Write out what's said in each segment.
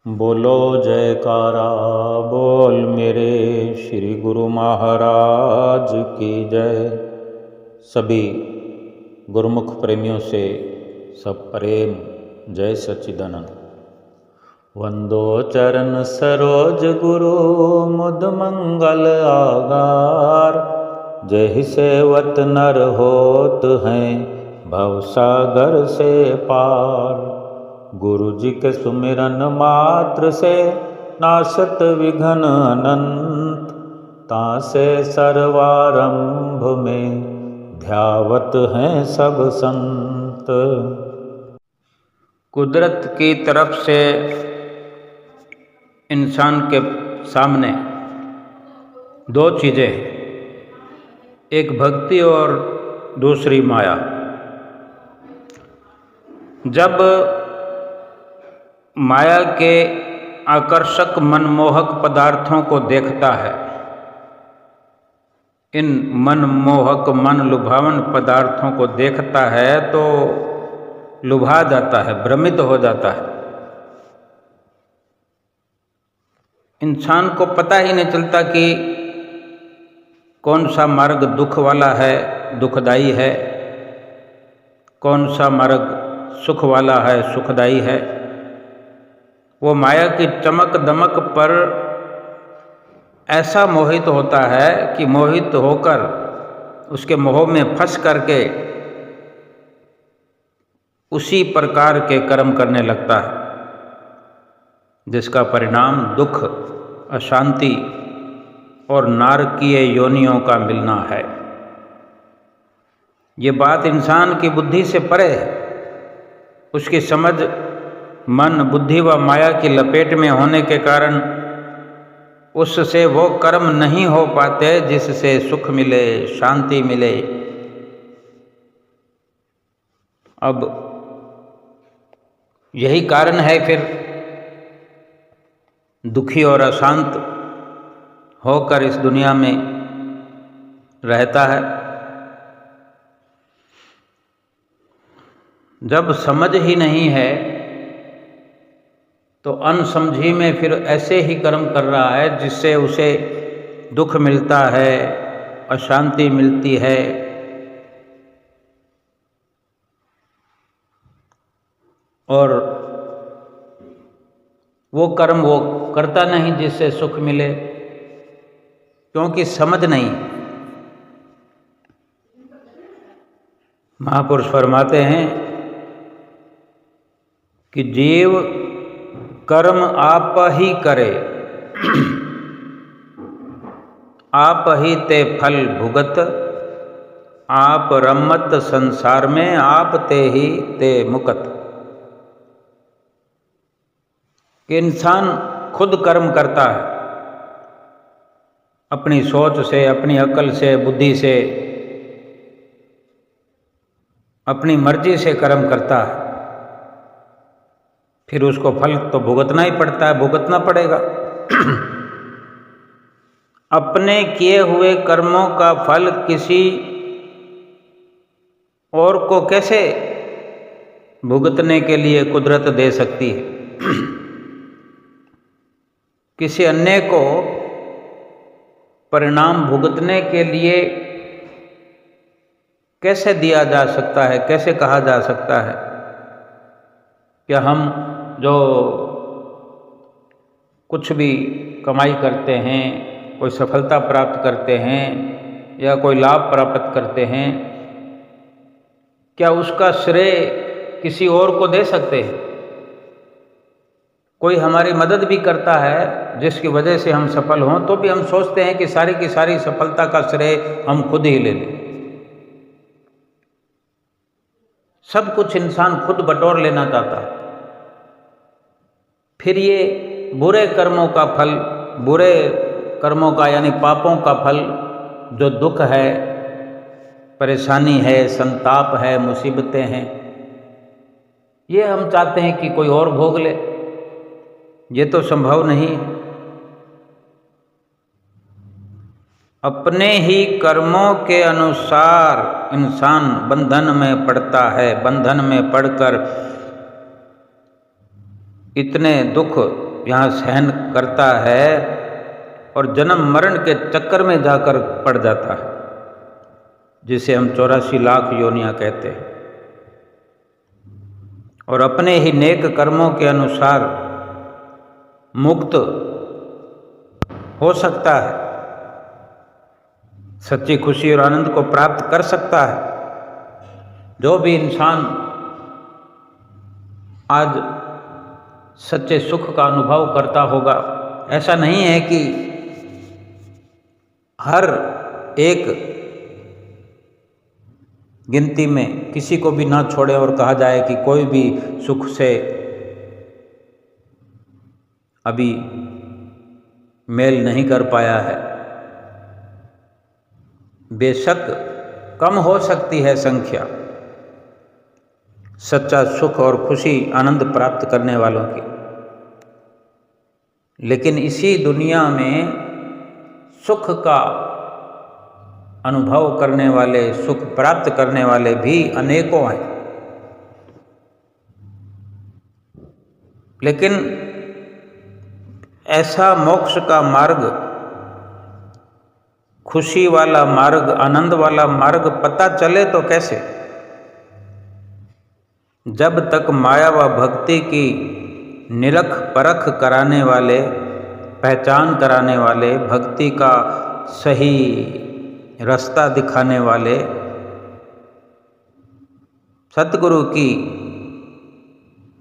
बोलो जयकारा बोल मेरे श्री गुरु महाराज की जय। सभी गुरुमुख प्रेमियों से सब प्रेम जय सच्चिदानंद। वंदो चरण सरोज गुरु मुद मंगल आगार। जय सेवत नर होत हैं भव सागर से पार। गुरु जी के सुमिरन मात्र से नाशत विघ्न अनंत। तासे सर्वारंभ में ध्यावत हैं सब संत। कुदरत की तरफ से इंसान के सामने दो चीज़ें, एक भक्ति और दूसरी माया। जब माया के आकर्षक मनमोहक पदार्थों को देखता है, इन मनमोहक मन लुभावन पदार्थों को देखता है तो लुभा जाता है, भ्रमित हो जाता है। इंसान को पता ही नहीं चलता कि कौन सा मार्ग दुख वाला है, दुखदाई है, कौन सा मार्ग सुख वाला है, सुखदाई है। वो माया की चमक दमक पर ऐसा मोहित होता है कि मोहित होकर उसके मोह में फंस करके उसी प्रकार के कर्म करने लगता है, जिसका परिणाम दुख, अशांति और नारकीय योनियों का मिलना है। ये बात इंसान की बुद्धि से परे है। उसकी समझ मन, बुद्धि व माया की लपेट में होने के कारण उससे वो कर्म नहीं हो पाते जिससे सुख मिले, शांति मिले। अब यही कारण है फिर दुखी और अशांत होकर इस दुनिया में रहता है। जब समझ ही नहीं है तो अनसमझी में फिर ऐसे ही कर्म कर रहा है जिससे उसे दुख मिलता है, अशांति मिलती है। और वो कर्म वो करता नहीं जिससे सुख मिले, क्योंकि समझ नहीं। महापुरुष फरमाते हैं कि जीव कर्म आप ही करे, आप ही ते फल भुगत। आप रमत संसार में, आप ते ही ते मुकत। कि इंसान खुद कर्म करता है, अपनी सोच से, अपनी अकल से, बुद्धि से, अपनी मर्जी से कर्म करता है। फिर उसको फल तो भुगतना ही पड़ता है, भुगतना पड़ेगा। अपने किए हुए कर्मों का फल किसी और को कैसे भुगतने के लिए कुदरत दे सकती है? किसी अन्य को परिणाम भुगतने के लिए कैसे दिया जा सकता है, कैसे कहा जा सकता है? क्या हम जो कुछ भी कमाई करते हैं, कोई सफलता प्राप्त करते हैं या कोई लाभ प्राप्त करते हैं, क्या उसका श्रेय किसी और को दे सकते हैं? कोई हमारी मदद भी करता है जिसकी वजह से हम सफल हों, तो भी हम सोचते हैं कि सारी की सारी सफलता का श्रेय हम खुद ही ले लें। सब कुछ इंसान खुद बटोर लेना चाहता है। फिर ये बुरे कर्मों का फल, बुरे कर्मों का यानी पापों का फल, जो दुख है, परेशानी है, संताप है, मुसीबतें हैं, ये हम चाहते हैं कि कोई और भोग ले। ये तो संभव नहीं है। अपने ही कर्मों के अनुसार इंसान बंधन में पड़ता है। बंधन में पड़कर इतने दुख यहाँ सहन करता है और जन्म मरण के चक्कर में जाकर पड़ जाता है, जिसे हम 84 लाख योनियां कहते हैं, और अपने ही नेक कर्मों के अनुसार मुक्त हो सकता है, सच्ची खुशी और आनंद को प्राप्त कर सकता है। जो भी इंसान आज सच्चे सुख का अनुभव करता होगा, ऐसा नहीं है कि हर एक गिनती में किसी को भी ना छोड़े और कहा जाए कि कोई भी सुख से अभी मेल नहीं कर पाया है। बेशक कम हो सकती है संख्या सच्चा सुख और खुशी आनंद प्राप्त करने वालों की, लेकिन इसी दुनिया में सुख का अनुभव करने वाले, सुख प्राप्त करने वाले भी अनेकों हैं। लेकिन ऐसा मोक्ष का मार्ग, खुशी वाला मार्ग, आनंद वाला मार्ग पता चले तो कैसे? जब तक माया व भक्ति की निरख परख कराने वाले, पहचान कराने वाले, भक्ति का सही रास्ता दिखाने वाले सतगुरु की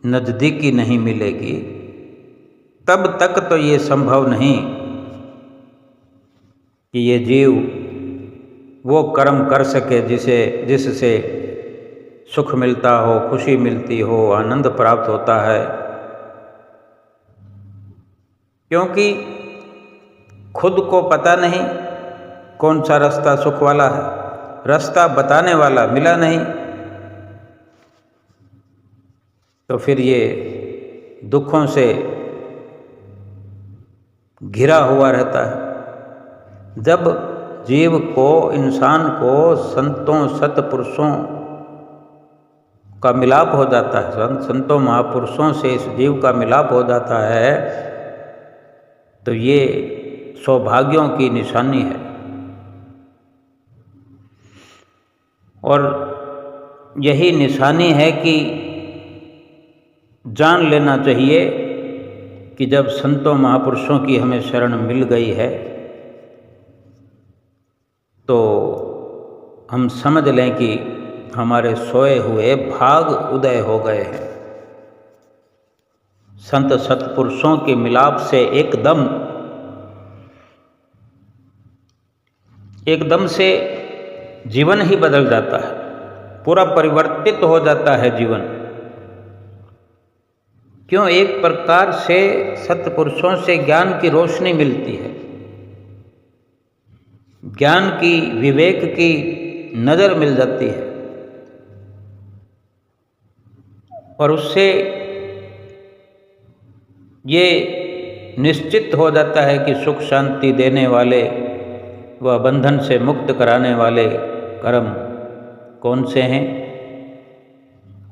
नज़दीकी नहीं मिलेगी, तब तक तो ये संभव नहीं कि ये जीव वो कर्म कर सके जिससे सुख मिलता हो, खुशी मिलती हो, आनंद प्राप्त होता है। क्योंकि खुद को पता नहीं कौन सा रास्ता सुख वाला है, रास्ता बताने वाला मिला नहीं, तो फिर ये दुखों से घिरा हुआ रहता है। जब जीव को, इंसान को संतों सतपुरुषों का मिलाप हो जाता है, संतों महापुरुषों से इस जीव का मिलाप हो जाता है, तो ये सौभाग्यों की निशानी है। और यही निशानी है कि जान लेना चाहिए कि जब संतों महापुरुषों की हमें शरण मिल गई है तो हम समझ लें कि हमारे सोए हुए भाग उदय हो गए हैं। संत सत्पुरुषों के मिलाप से एकदम से जीवन ही बदल जाता है, पूरा परिवर्तित हो जाता है जीवन। क्यों? एक प्रकार से सत्पुरुषों से ज्ञान की रोशनी मिलती है, ज्ञान की, विवेक की नज़र मिल जाती है, और उससे ये निश्चित हो जाता है कि सुख शांति देने वाले व बंधन से मुक्त कराने वाले कर्म कौन से हैं।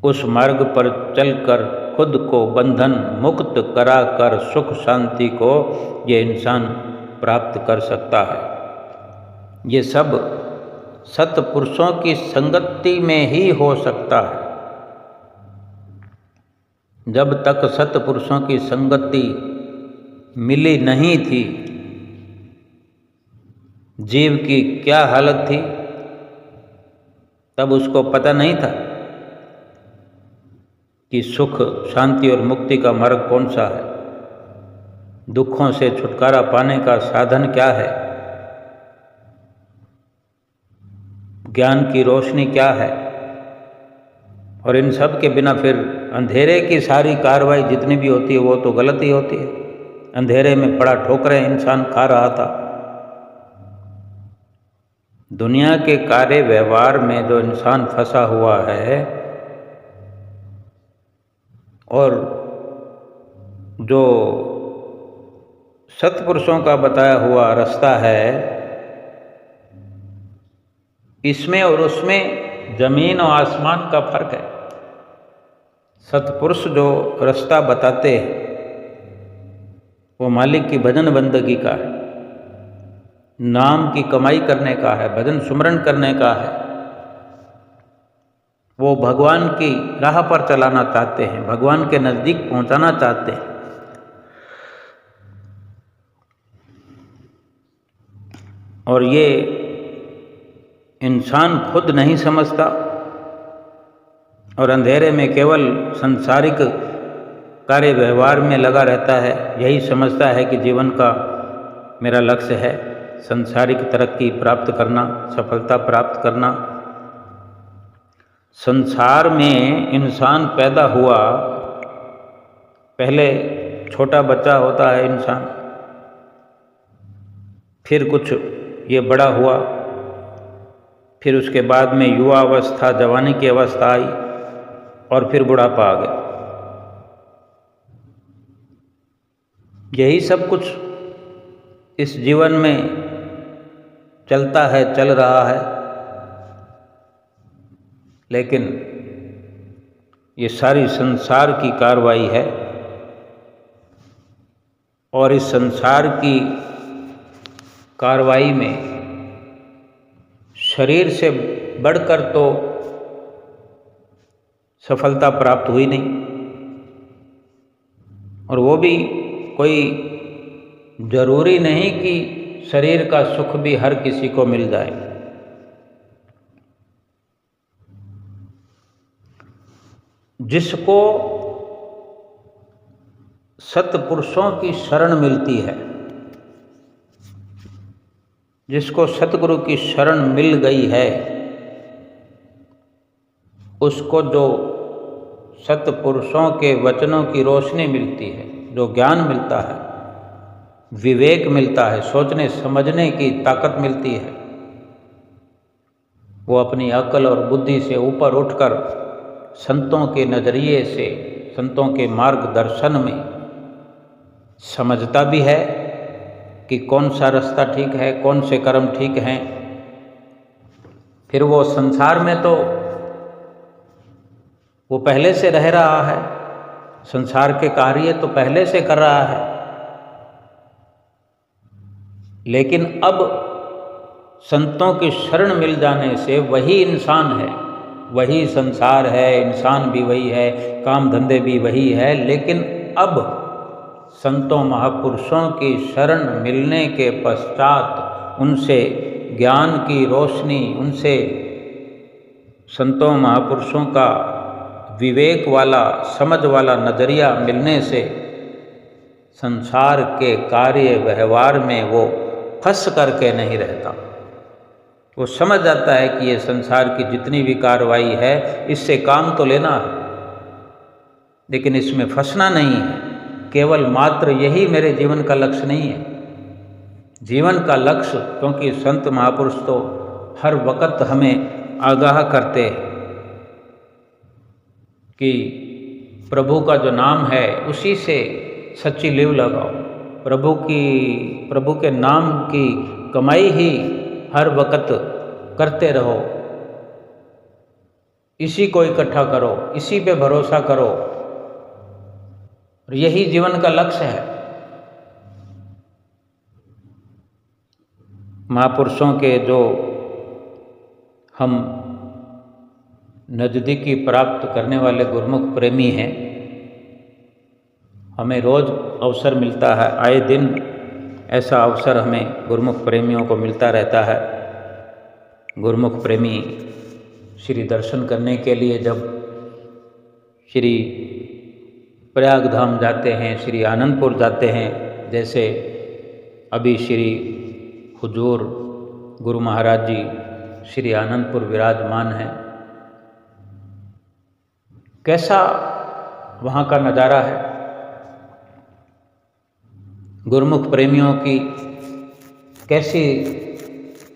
उस मार्ग पर चलकर खुद को बंधन मुक्त कराकर सुख शांति को ये इंसान प्राप्त कर सकता है। ये सब सत्पुरुषों की संगति में ही हो सकता है। जब तक सत्पुरुषों की संगति मिली नहीं थी, जीव की क्या हालत थी, तब उसको पता नहीं था कि सुख शांति और मुक्ति का मार्ग कौन सा है, दुखों से छुटकारा पाने का साधन क्या है, ज्ञान की रोशनी क्या है। और इन सब के बिना फिर अंधेरे की सारी कार्रवाई जितनी भी होती है वो तो गलत ही होती है। अंधेरे में पड़ा ठोकरें इंसान खा रहा था। दुनिया के कार्य व्यवहार में जो इंसान फंसा हुआ है और जो सत्पुरुषों का बताया हुआ रास्ता है, इसमें और उसमें जमीन और आसमान का फर्क है। सत्पुरुष जो रास्ता बताते हैं वो मालिक की भजन बंदगी का है, नाम की कमाई करने का है, भजन सुमरन करने का है। वो भगवान की राह पर चलाना चाहते हैं, भगवान के नज़दीक पहुंचाना चाहते हैं। और ये इंसान खुद नहीं समझता और अंधेरे में केवल सांसारिक कार्य व्यवहार में लगा रहता है। यही समझता है कि जीवन का मेरा लक्ष्य है सांसारिक तरक्की प्राप्त करना, सफलता प्राप्त करना। संसार में इंसान पैदा हुआ, पहले छोटा बच्चा होता है इंसान, फिर कुछ ये बड़ा हुआ, फिर उसके बाद में युवा अवस्था, जवानी की अवस्था आई और फिर बुढ़ापा आ गया। यही सब कुछ इस जीवन में चलता है, चल रहा है। लेकिन ये सारी संसार की कार्रवाई है और इस संसार की कार्रवाई में शरीर से बढ़कर तो सफलता प्राप्त हुई नहीं, और वो भी कोई जरूरी नहीं कि शरीर का सुख भी हर किसी को मिल जाए। जिसको सत्पुरुषों की शरण मिलती है, जिसको सतगुरु की शरण मिल गई है, उसको जो सत्पुरुषों के वचनों की रोशनी मिलती है, जो ज्ञान मिलता है, विवेक मिलता है, सोचने समझने की ताकत मिलती है, वो अपनी अक्ल और बुद्धि से ऊपर उठकर संतों के नज़रिए से, संतों के मार्गदर्शन में समझता भी है कि कौन सा रास्ता ठीक है, कौन से कर्म ठीक हैं। फिर वो संसार में तो वो पहले से रह रहा है, संसार के कार्य तो पहले से कर रहा है, लेकिन अब संतों की शरण मिल जाने से वही इंसान है, वही संसार है, इंसान भी वही है, काम धंधे भी वही है। लेकिन अब संतों महापुरुषों की शरण मिलने के पश्चात उनसे ज्ञान की रोशनी, उनसे संतों महापुरुषों का विवेक वाला, समझ वाला नज़रिया मिलने से संसार के कार्य व्यवहार में वो फंस करके नहीं रहता। वो समझ जाता है कि ये संसार की जितनी भी कार्रवाई है, इससे काम तो लेना है, लेकिन इसमें फंसना नहीं है। केवल मात्र यही मेरे जीवन का लक्ष्य नहीं है। जीवन का लक्ष्य, क्योंकि संत महापुरुष तो हर वक्त हमें आगाह करते हैं कि प्रभु का जो नाम है उसी से सच्ची लीव लगाओ, प्रभु के नाम की कमाई ही हर वक्त करते रहो, इसी को इकट्ठा करो, इसी पे भरोसा करो, और यही जीवन का लक्ष्य है। महापुरुषों के जो हम नज़दीकी प्राप्त करने वाले गुरुमुख प्रेमी हैं, हमें रोज़ अवसर मिलता है, आए दिन ऐसा अवसर हमें गुरुमुख प्रेमियों को मिलता रहता है। गुरुमुख प्रेमी श्री दर्शन करने के लिए जब श्री प्रयाग धाम जाते हैं, श्री आनंदपुर जाते हैं, जैसे अभी श्री हुजूर गुरु महाराज जी श्री आनंदपुर विराजमान हैं, कैसा वहाँ का नज़ारा है। गुरुमुख प्रेमियों की कैसी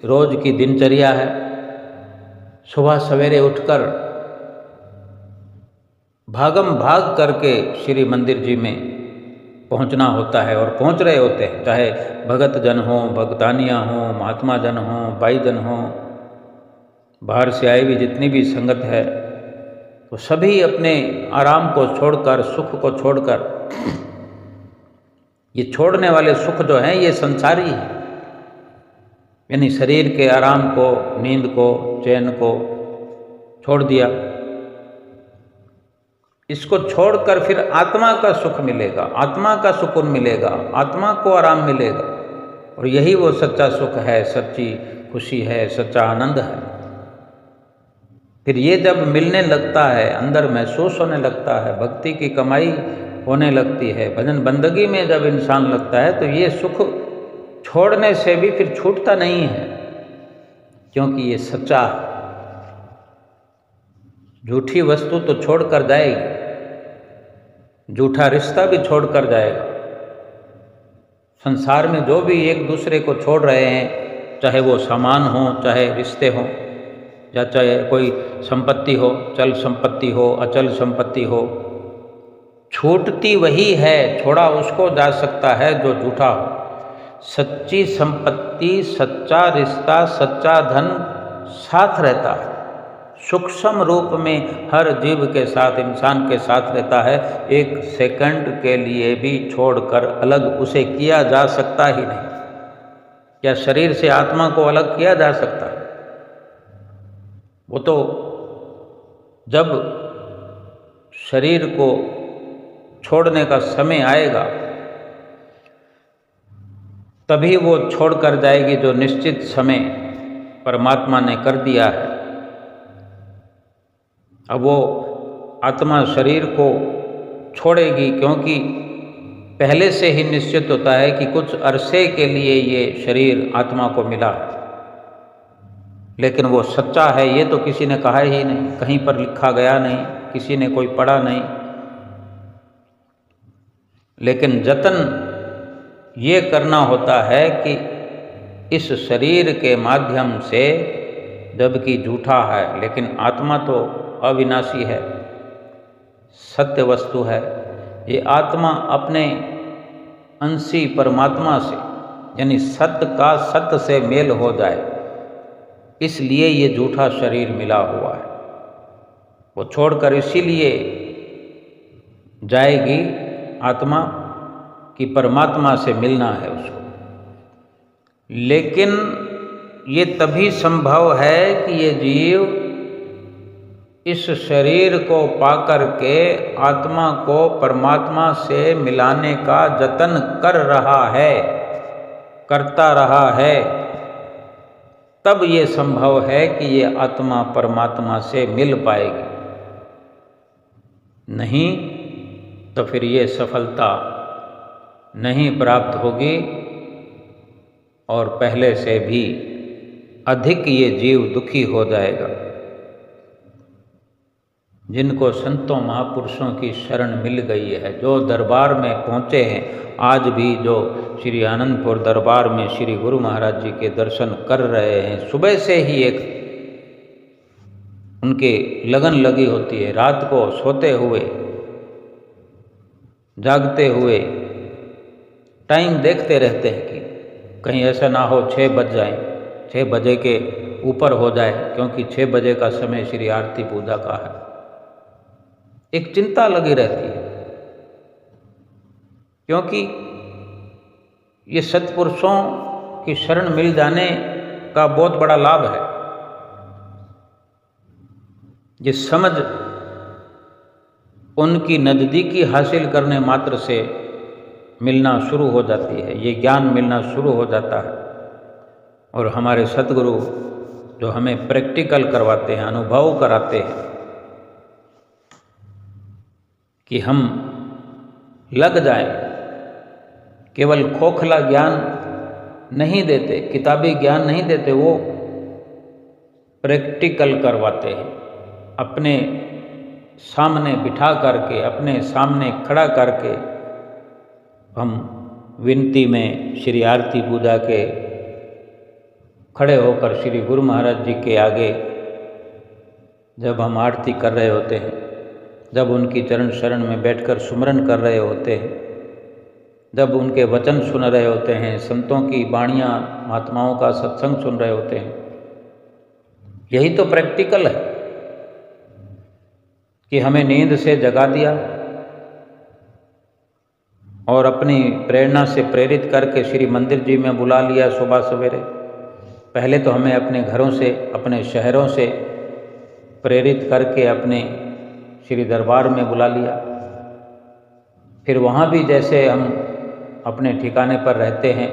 रोज की दिनचर्या है। सुबह सवेरे उठकर भागम भाग करके श्री मंदिर जी में पहुंचना होता है और पहुंच रहे होते हैं, चाहे भगत जन हो, भगतानियाँ हों, महात्मा जन हों, भाई जन हों, बाहर से आई हुई जितनी भी संगत है, तो सभी अपने आराम को छोड़कर, सुख को छोड़कर ये छोड़ने वाले सुख जो हैं ये संसारी हैं, यानी शरीर के आराम को, नींद को, चैन को छोड़ दिया। इसको छोड़कर फिर आत्मा का सुख मिलेगा, आत्मा का सुकून मिलेगा, आत्मा को आराम मिलेगा, और यही वो सच्चा सुख है, सच्ची खुशी है, सच्चा आनंद है। फिर ये जब मिलने लगता है, अंदर महसूस होने लगता है, भक्ति की कमाई होने लगती है, भजन बंदगी में जब इंसान लगता है, तो ये सुख छोड़ने से भी फिर छूटता नहीं है, क्योंकि ये सच्चा है। झूठी वस्तु तो छोड़कर जाएगी, झूठा रिश्ता भी छोड़कर जाएगा। संसार में जो भी एक दूसरे को छोड़ रहे हैं, चाहे वो सामान हो, चाहे रिश्ते हों, या चाहे कोई संपत्ति हो, चल संपत्ति हो, अचल संपत्ति हो, छूटती वही है, छोड़ा उसको जा सकता है जो झूठा हो। सच्ची संपत्ति, सच्चा रिश्ता, सच्चा धन साथ रहता है, सूक्ष्म रूप में हर जीव के साथ, इंसान के साथ रहता है। एक सेकंड के लिए भी छोड़कर अलग उसे किया जा सकता ही नहीं। क्या शरीर से आत्मा को अलग किया जा सकता है? वो तो जब शरीर को छोड़ने का समय आएगा तभी वो छोड़कर जाएगी, जो निश्चित समय परमात्मा ने कर दिया है। अब वो आत्मा शरीर को छोड़ेगी, क्योंकि पहले से ही निश्चित होता है कि कुछ अरसे के लिए ये शरीर आत्मा को मिला है, लेकिन वो सच्चा है ये तो किसी ने कहा ही नहीं, कहीं पर लिखा गया नहीं, किसी ने कोई पढ़ा नहीं। लेकिन जतन ये करना होता है कि इस शरीर के माध्यम से, जबकि झूठा है लेकिन आत्मा तो अविनाशी है, सत्य वस्तु है, ये आत्मा अपने अंशी परमात्मा से, यानी सत्य का सत्य से मेल हो जाए, इसलिए ये झूठा शरीर मिला हुआ है। वो छोड़कर इसीलिए जाएगी आत्मा कि परमात्मा से मिलना है उसको। लेकिन ये तभी संभव है कि ये जीव इस शरीर को पाकर के आत्मा को परमात्मा से मिलाने का जतन कर रहा है, करता रहा है, तब ये संभव है कि ये आत्मा परमात्मा से मिल पाएगी। नहीं तो फिर ये सफलता नहीं प्राप्त होगी, और पहले से भी अधिक ये जीव दुखी हो जाएगा। जिनको संतों महापुरुषों की शरण मिल गई है, जो दरबार में पहुँचे हैं, आज भी जो श्री आनंदपुर दरबार में श्री गुरु महाराज जी के दर्शन कर रहे हैं, सुबह से ही एक उनके लगन लगी होती है, रात को सोते हुए, जागते हुए टाइम देखते रहते हैं कि कहीं ऐसा ना हो 6 बज जाए, 6 बजे के ऊपर हो जाए, क्योंकि 6 बजे का समय श्री आरती पूजा का है। एक चिंता लगी रहती है, क्योंकि ये सत्पुरुषों की शरण मिल जाने का बहुत बड़ा लाभ है। ये समझ उनकी नज़दीकी हासिल करने मात्र से मिलना शुरू हो जाती है, ये ज्ञान मिलना शुरू हो जाता है। और हमारे सतगुरु जो हमें प्रैक्टिकल करवाते हैं, अनुभव कराते हैं कि हम लग जाएं, केवल खोखला ज्ञान नहीं देते, किताबी ज्ञान नहीं देते, वो प्रैक्टिकल करवाते हैं। अपने सामने बिठा करके, अपने सामने खड़ा करके हम विनती में श्री आरती पूजा के खड़े होकर श्री गुरु महाराज जी के आगे जब हम आरती कर रहे होते हैं, जब उनकी चरण शरण में बैठकर सुमरन कर रहे होते हैं, जब उनके वचन सुन रहे होते हैं, संतों की वाणियाँ, महात्माओं का सत्संग सुन रहे होते हैं, यही तो प्रैक्टिकल है कि हमें नींद से जगा दिया, और अपनी प्रेरणा से प्रेरित करके श्री मंदिर जी में बुला लिया सुबह सवेरे। पहले तो हमें अपने घरों से, अपने शहरों से प्रेरित करके अपने श्री दरबार में बुला लिया। फिर वहाँ भी जैसे हम अपने ठिकाने पर रहते हैं,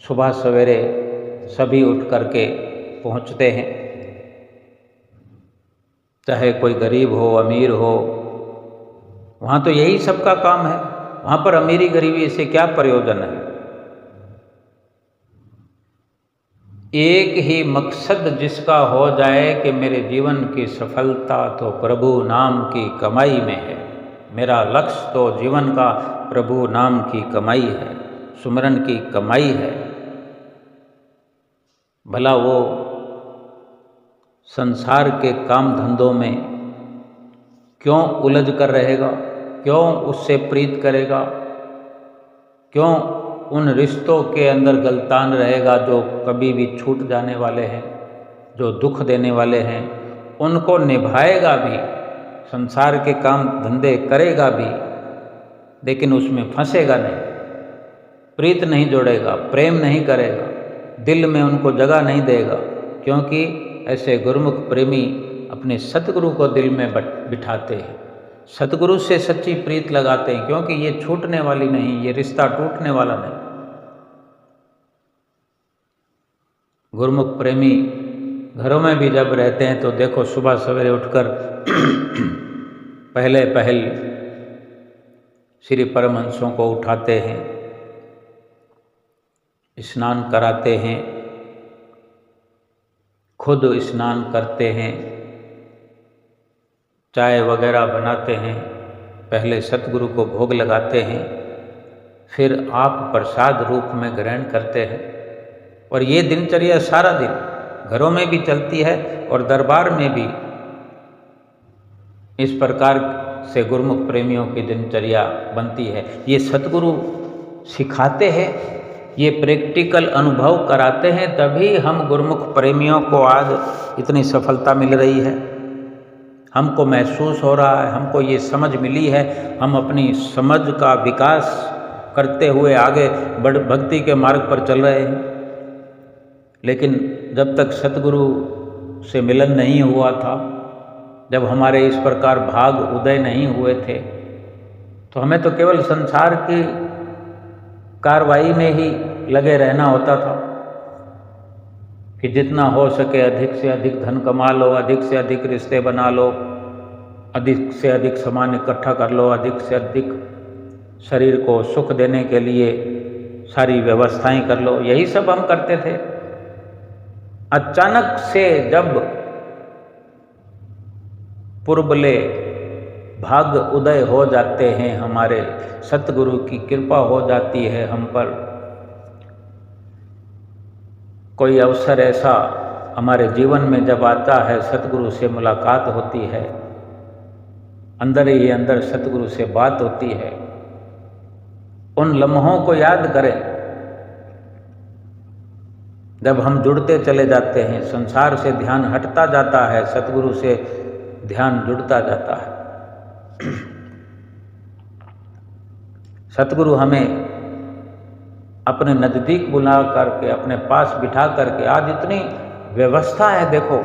सुबह सवेरे सभी उठ करके पहुँचते हैं, चाहे कोई गरीब हो अमीर हो, वहाँ तो यही सबका काम है। वहाँ पर अमीरी गरीबी से क्या प्रयोजन है। एक ही मकसद जिसका हो जाए कि मेरे जीवन की सफलता तो प्रभु नाम की कमाई में है। मेरा लक्ष्य तो जीवन का प्रभु नाम की कमाई है, सुमरन की कमाई है। भला वो संसार के काम धंधों में क्यों उलझ कर रहेगा, क्यों उससे प्रीत करेगा, क्यों उन रिश्तों के अंदर गलतान रहेगा जो कभी भी छूट जाने वाले हैं, जो दुख देने वाले हैं। उनको निभाएगा भी, संसार के काम धंधे करेगा भी, लेकिन उसमें फंसेगा नहीं, प्रीत नहीं जोड़ेगा, प्रेम नहीं करेगा, दिल में उनको जगह नहीं देगा। क्योंकि ऐसे गुरुमुख प्रेमी अपने सतगुरु को दिल में बिठाते हैं, सतगुरु से सच्ची प्रीत लगाते हैं, क्योंकि ये छूटने वाली नहीं, ये रिश्ता टूटने वाला नहीं। गुरुमुख प्रेमी घरों में भी जब रहते हैं तो देखो सुबह सवेरे उठकर पहले पहल श्री परमहंसों को उठाते हैं, स्नान कराते हैं, खुद स्नान करते हैं, चाय वगैरह बनाते हैं, पहले सतगुरु को भोग लगाते हैं, फिर आप प्रसाद रूप में ग्रहण करते हैं। और ये दिनचर्या सारा दिन घरों में भी चलती है और दरबार में भी इस प्रकार से गुरुमुख प्रेमियों की दिनचर्या बनती है। ये सतगुरु सिखाते हैं, ये प्रैक्टिकल अनुभव कराते हैं, तभी हम गुरुमुख प्रेमियों को आज इतनी सफलता मिल रही है। हमको महसूस हो रहा है, हमको ये समझ मिली है, हम अपनी समझ का विकास करते हुए आगे भक्ति के मार्ग पर चल रहे हैं। लेकिन जब तक सतगुरु से मिलन नहीं हुआ था, जब हमारे इस प्रकार भाग उदय नहीं हुए थे, तो हमें तो केवल संसार की कार्रवाई में ही लगे रहना होता था कि जितना हो सके अधिक से अधिक धन कमा लो, अधिक से अधिक रिश्ते बना लो, अधिक से अधिक सामान इकट्ठा कर लो, अधिक से अधिक शरीर को सुख देने के लिए सारी व्यवस्थाएं कर लो। यही सब हम करते थे। अचानक से जब पूर्वले भाग उदय हो जाते हैं, हमारे सतगुरु की कृपा हो जाती है हम पर, कोई अवसर ऐसा हमारे जीवन में जब आता है, सतगुरु से मुलाकात होती है, अंदर ही अंदर सतगुरु से बात होती है, उन लम्हों को याद करें जब हम जुड़ते चले जाते हैं। संसार से ध्यान हटता जाता है, सतगुरु से ध्यान जुड़ता जाता है। सतगुरु हमें अपने नज़दीक बुला करके, अपने पास बिठा करके, आज इतनी व्यवस्था है। देखो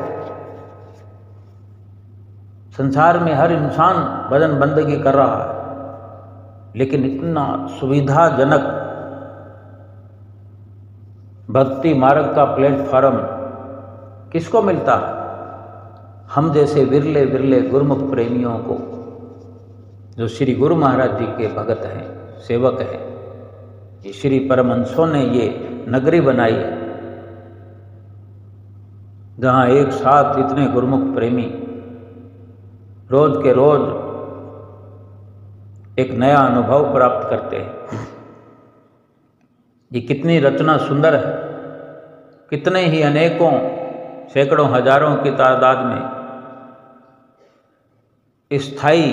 संसार में हर इंसान भजन बंदगी कर रहा है, लेकिन इतना सुविधाजनक भक्ति मार्ग का प्लेटफॉर्म किसको मिलता है? हम जैसे विरले विरले गुरुमुख प्रेमियों को, जो श्री गुरु महाराज जी के भगत हैं, सेवक हैं। ये श्री परमहंसों ने ये नगरी बनाई है जहाँ एक साथ इतने गुरुमुख प्रेमी रोज के रोज एक नया अनुभव प्राप्त करते हैं। ये कितनी रचना सुंदर है। कितने ही अनेकों, सैकड़ों, हजारों की तादाद में स्थायी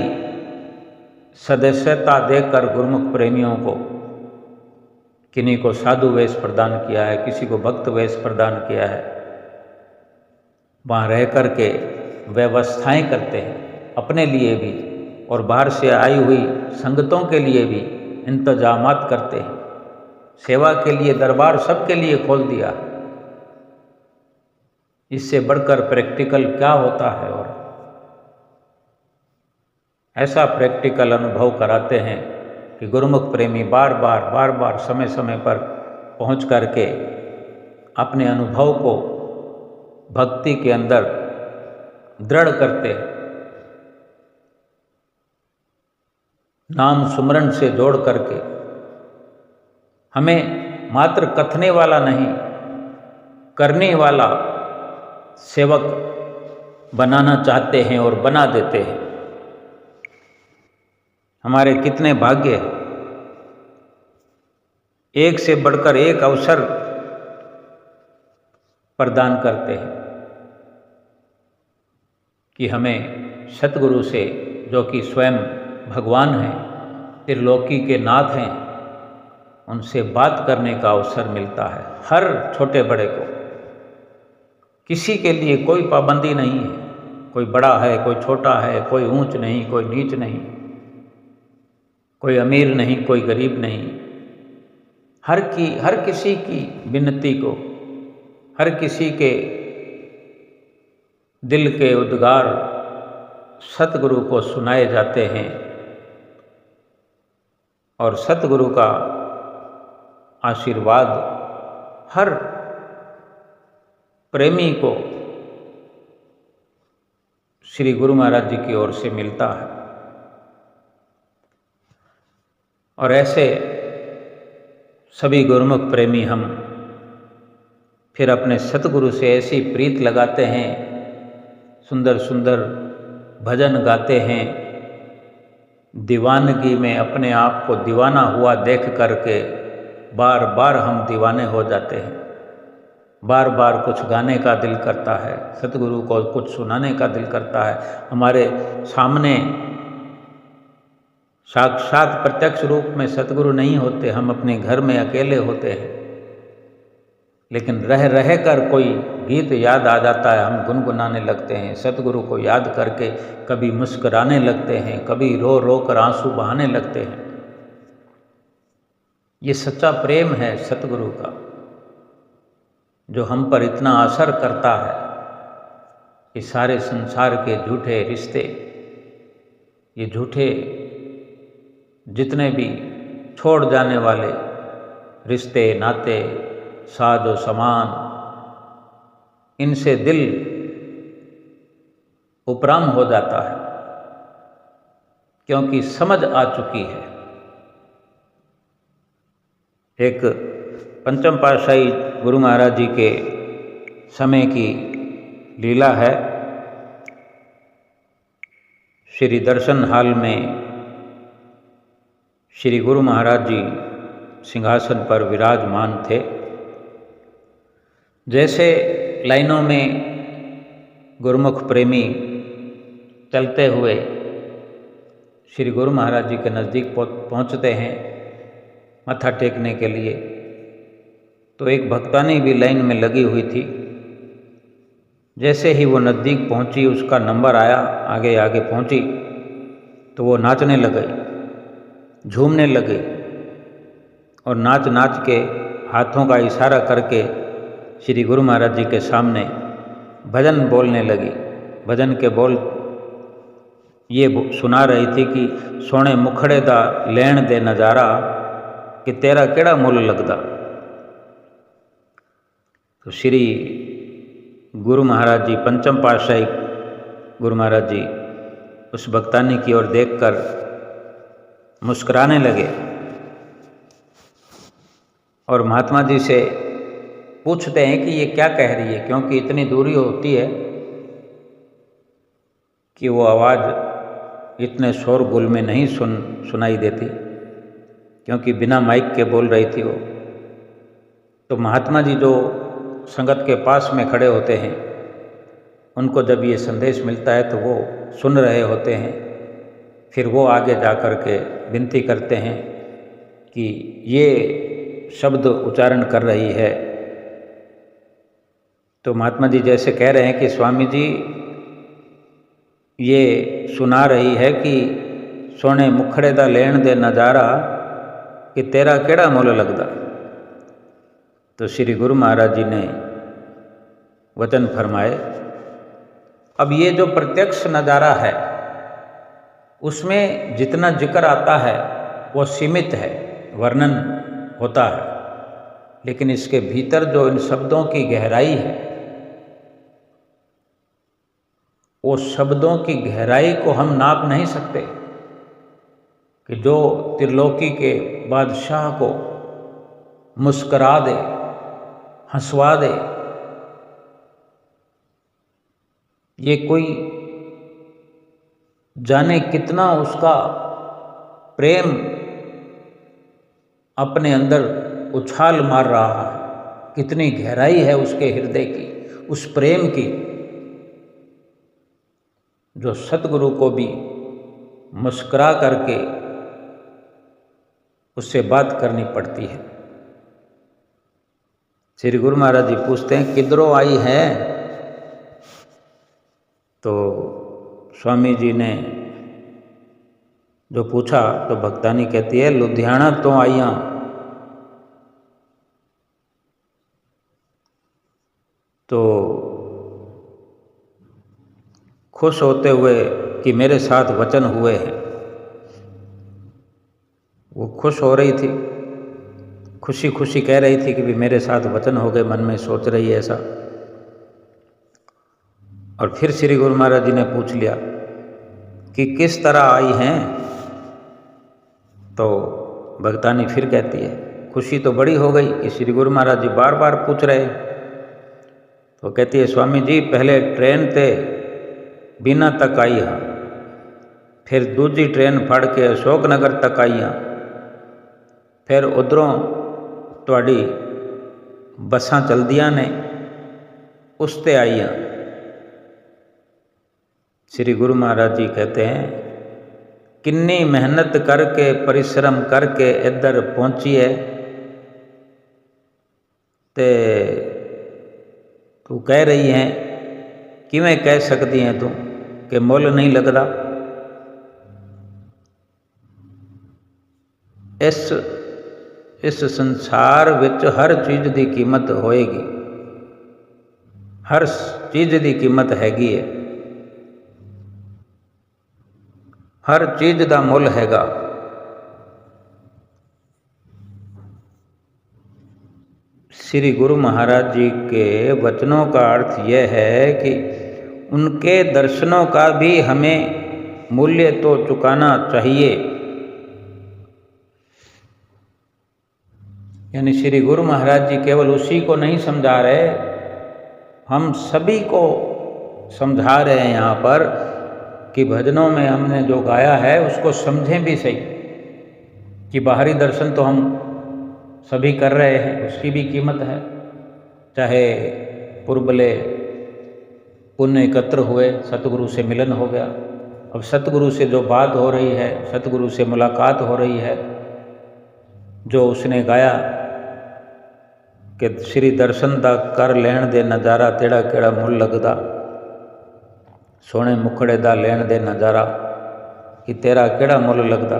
सदस्यता देकर गुरुमुख प्रेमियों को, किन्हीं को साधु वेश प्रदान किया है, किसी को भक्त वेश प्रदान किया है। वहाँ रह कर के व्यवस्थाएं करते हैं अपने लिए भी और बाहर से आई हुई संगतों के लिए भी, इंतजामात करते हैं। सेवा के लिए दरबार सबके लिए खोल दिया। इससे बढ़कर प्रैक्टिकल क्या होता है। और ऐसा प्रैक्टिकल अनुभव कराते हैं कि गुरुमुख प्रेमी बार बार समय समय पर पहुंच करके अपने अनुभव को भक्ति के अंदर दृढ़ करते हैं। नाम सुमरन से जोड़ करके हमें मात्र कथने वाला नहीं, करने वाला सेवक बनाना चाहते हैं और बना देते हैं। हमारे कितने भाग्य हैं। एक से बढ़कर एक अवसर प्रदान करते हैं कि हमें सतगुरु से, जो कि स्वयं भगवान हैं, त्रिलोकी के नाथ हैं, उनसे बात करने का अवसर मिलता है। हर छोटे बड़े को, किसी के लिए कोई पाबंदी नहीं है। कोई बड़ा है, कोई छोटा है, कोई ऊंच नहीं, कोई नीच नहीं, कोई अमीर नहीं, कोई गरीब नहीं। हर किसी की विनती को, हर किसी के दिल के उद्गार सतगुरु को सुनाए जाते हैं और सतगुरु का आशीर्वाद हर प्रेमी को श्री गुरु महाराज जी की ओर से मिलता है। और ऐसे सभी गुरुमुख प्रेमी हम फिर अपने सतगुरु से ऐसी प्रीत लगाते हैं, सुंदर सुंदर भजन गाते हैं। दीवानगी में अपने आप को दीवाना हुआ देख करके बार बार हम दीवाने हो जाते हैं। बार बार कुछ गाने का दिल करता है, सतगुरु को कुछ सुनाने का दिल करता है। हमारे सामने साक्षात प्रत्यक्ष रूप में सतगुरु नहीं होते, हम अपने घर में अकेले होते हैं, लेकिन रह रह कर कोई गीत याद आ जाता है, हम गुनगुनाने लगते हैं। सतगुरु को याद करके कभी मुस्कुराने लगते हैं, कभी रो रो कर आंसू बहाने लगते हैं। ये सच्चा प्रेम है सतगुरु का, जो हम पर इतना असर करता है कि सारे संसार के झूठे रिश्ते, ये झूठे जितने भी छोड़ जाने वाले रिश्ते नाते साजो समान, इनसे दिल उपराम हो जाता है, क्योंकि समझ आ चुकी है। एक पंचम पातशाही गुरु महाराज जी के समय की लीला है। श्री दर्शन हाल में श्री गुरु महाराज जी सिंहासन पर विराजमान थे। जैसे लाइनों में गुरुमुख प्रेमी चलते हुए श्री गुरु महाराज जी के नज़दीक पहुँचते हैं मत्था टेकने के लिए, तो एक भक्तानी भी लाइन में लगी हुई थी। जैसे ही वो नज़दीक पहुंची, उसका नंबर आया, आगे आगे पहुंची, तो वो नाचने लगे, झूमने लगे और नाच नाच के हाथों का इशारा करके श्री गुरु महाराज जी के सामने भजन बोलने लगी। भजन के बोल ये सुना रही थी कि सोने मुखड़े दा लैण दे नज़ारा, कि तेरा केड़ा मुल लगदा। तो श्री गुरु महाराज जी, पंचम पातशाही गुरु महाराज जी उस भक्तानी की ओर देखकर मुस्कुराने लगे और महात्मा जी से पूछते हैं कि ये क्या कह रही है, क्योंकि इतनी दूरी होती है कि वो आवाज़ इतने शोरगुल में नहीं सुनाई देती, क्योंकि बिना माइक के बोल रही थी वो। तो महात्मा जी जो संगत के पास में खड़े होते हैं, उनको जब ये संदेश मिलता है तो वो सुन रहे होते हैं। फिर वो आगे जा कर के विनती करते हैं कि ये शब्द उच्चारण कर रही है। तो महात्मा जी जैसे कह रहे हैं कि स्वामी जी ये सुना रही है कि सोने मुखड़े दा लेण दे नज़ारा, कि तेरा केड़ा मुल लगदा। तो श्री गुरु महाराज जी ने वचन फरमाए, अब ये जो प्रत्यक्ष नज़ारा है उसमें जितना जिक्र आता है वो सीमित है, वर्णन होता है, लेकिन इसके भीतर जो इन शब्दों की गहराई है, वो शब्दों की गहराई को हम नाप नहीं सकते कि जो त्रिलोकी के बादशाह को मुस्करा दे, हंसवा दे, ये कोई जाने कितना उसका प्रेम अपने अंदर उछाल मार रहा है, कितनी गहराई है उसके हृदय की, उस प्रेम की, जो सतगुरु को भी मुस्कुरा करके उससे बात करनी पड़ती है। श्री गुरु महाराज जी पूछते हैं, किधरों आई है? तो स्वामी जी ने जो पूछा तो भक्तानी कहती है, लुधियाना तो आई हाँ। तो खुश होते हुए कि मेरे साथ वचन हुए हैं, वो खुश हो रही थी, खुशी खुशी कह रही थी कि भी मेरे साथ वचन हो गए, मन में सोच रही है ऐसा। और फिर श्री गुरु महाराज जी ने पूछ लिया कि किस तरह आई हैं? तो भक्तानी फिर कहती है, खुशी तो बड़ी हो गई कि श्री गुरु महाराज जी बार बार पूछ रहे हैं। तो कहती है, स्वामी जी पहले ट्रेन ते बीना तक आई हाँ, फिर दूजी ट्रेन फड़ के अशोकनगर तक आई हाँ, फिर उधरों तुहाडी बसां चलदियां ने उस ते आई हाँ। श्री गुरु महाराज जी कहते हैं, किन्नी मेहनत करके परिश्रम करके इधर पहुंची है ते तू कह रही है, किवें कह सकती है तू कि मुल नहीं लगदा? इस संसार विच हर चीज़ की कीमत होएगी, हर चीज़ की कीमत हैगी है, हर चीज़ का मुल हैगा। श्री गुरु महाराज जी के वचनों का अर्थ यह है कि उनके दर्शनों का भी हमें मूल्य तो चुकाना चाहिए। यानी श्री गुरु महाराज जी केवल उसी को नहीं समझा रहे, हम सभी को समझा रहे हैं यहाँ पर कि भजनों में हमने जो गाया है उसको समझें भी सही, कि बाहरी दर्शन तो हम सभी कर रहे हैं, उसकी भी कीमत है। चाहे पुरबले पुण्य एकत्र हुए, सतगुरु से मिलन हो गया, अब सतगुरु से जो बात हो रही है, सतगुरु से मुलाकात हो रही है, जो उसने गाया कि श्री दर्शन दा कर लैण दे नज़ारा तेरा केड़ा मुल लगदा, सोने मुखड़े दा लैण दे नज़ारा कि तेरा केड़ा मुल लगदा।